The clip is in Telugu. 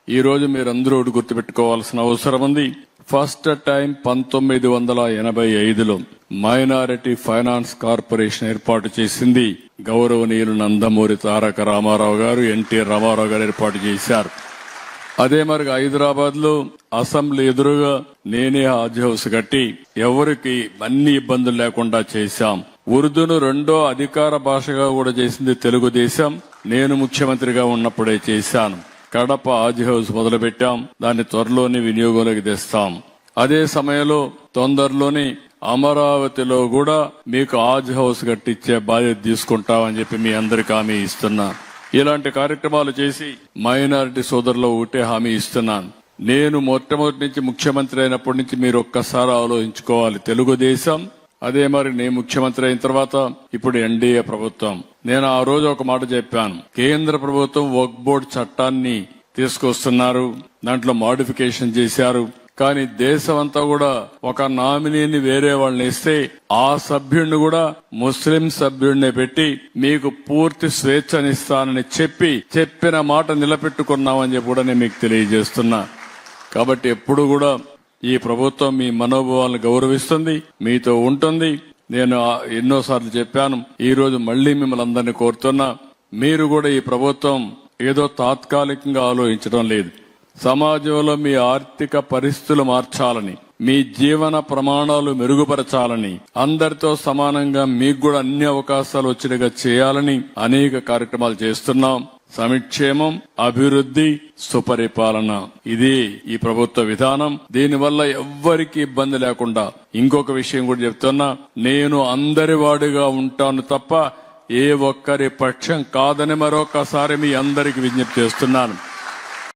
ఈ రోజు మీరందరూ గుర్తుపెట్టుకోవాల్సిన అవసరం ఉంది. ఫస్ట్ టైం 1985లో మైనారిటీ ఫైనాన్స్ కార్పొరేషన్ ఏర్పాటు చేసింది గౌరవనీయులు నందమూరి తారక రామారావు గారు, ఎన్టీ రామారావు గారు ఏర్పాటు చేశారు. అదే మరి హైదరాబాద్ లో అసెంబ్లీ ఎదురుగా నేనే హాజ్ హౌస్ కట్టి ఎవరికి అన్ని ఇబ్బందులు లేకుండా చేశాం. ఉర్దూను రెండో అధికార భాషగా కూడా చేసింది తెలుగుదేశం. నేను ముఖ్యమంత్రిగా ఉన్నప్పుడే చేశాను. కడప హాజ్ హౌస్ మొదలు పెట్టాం. దాన్ని త్వరలోనే వినియోగంలోకి తెస్తాం. అదే సమయంలో తొందరలోనే అమరావతిలో కూడా మీకు హాజ్ హౌస్ కట్టించే బాధ్యత తీసుకుంటామని చెప్పి మీ అందరికి హామీ ఇస్తున్నా. ఇలాంటి కార్యక్రమాలు చేసి మైనారిటీ సోదరులు ఒకటే హామీ ఇస్తున్నాను. నేను మొట్టమొదటి నుంచి ముఖ్యమంత్రి అయినప్పటి నుంచి మీరు ఒక్కసారి ఆలోచించుకోవాలి. తెలుగుదేశం, అదే మరి నేను ముఖ్యమంత్రి అయిన తర్వాత ఇప్పుడు ఎన్డీఏ ప్రభుత్వం. నేను ఆ రోజు ఒక మాట చెప్పాను. కేంద్ర ప్రభుత్వం వక్ఫ్ బోర్డు చట్టాన్ని తీసుకొస్తున్నారు, దాంట్లో మోడిఫికేషన్ చేశారు. కానీ దేశం అంతా కూడా ఒక నామినీని వేరే వాళ్ళని ఇస్తే ఆ సభ్యుడిని కూడా ముస్లిం సభ్యుడిని పెట్టి మీకు పూర్తి స్వేచ్ఛనిస్తానని చెప్పిన మాట నిలబెట్టుకున్నామని చెప్పి కూడా నేను మీకు తెలియజేస్తున్నా. కాబట్టి ఎప్పుడు కూడా ఈ ప్రభుత్వం మీ మనోభావాలను గౌరవిస్తుంది, మీతో ఉంటుంది. నేను ఎన్నోసార్లు చెప్పాను. ఈ రోజు మళ్లీ మిమ్మల్ని అందరినీ కోరుతున్నా, మీరు కూడా ఈ ప్రభుత్వం ఏదో తాత్కాలికంగా ఆలోచించడం లేదు. సమాజంలో మీ ఆర్థిక పరిస్థితులు మార్చాలని, మీ జీవన ప్రమాణాలు మెరుగుపరచాలని, అందరితో సమానంగా మీకు కూడా అన్ని అవకాశాలు వచ్చేట్టుగా చేయాలని అనేక కార్యక్రమాలు చేస్తున్నాం. సంక్షేమం, అభివృద్ధి, సుపరిపాలన, ఇది ఈ ప్రభుత్వ విధానం. దీనివల్ల ఎవ్వరికి ఇబ్బంది లేకుండా ఇంకొక విషయం కూడా చెప్తున్నా, నేను అందరి వాడిగా ఉంటాను తప్ప ఏ ఒక్కరి పక్షం కాదని మరొకసారి మీ అందరికి విజ్ఞప్తి చేస్తున్నాను.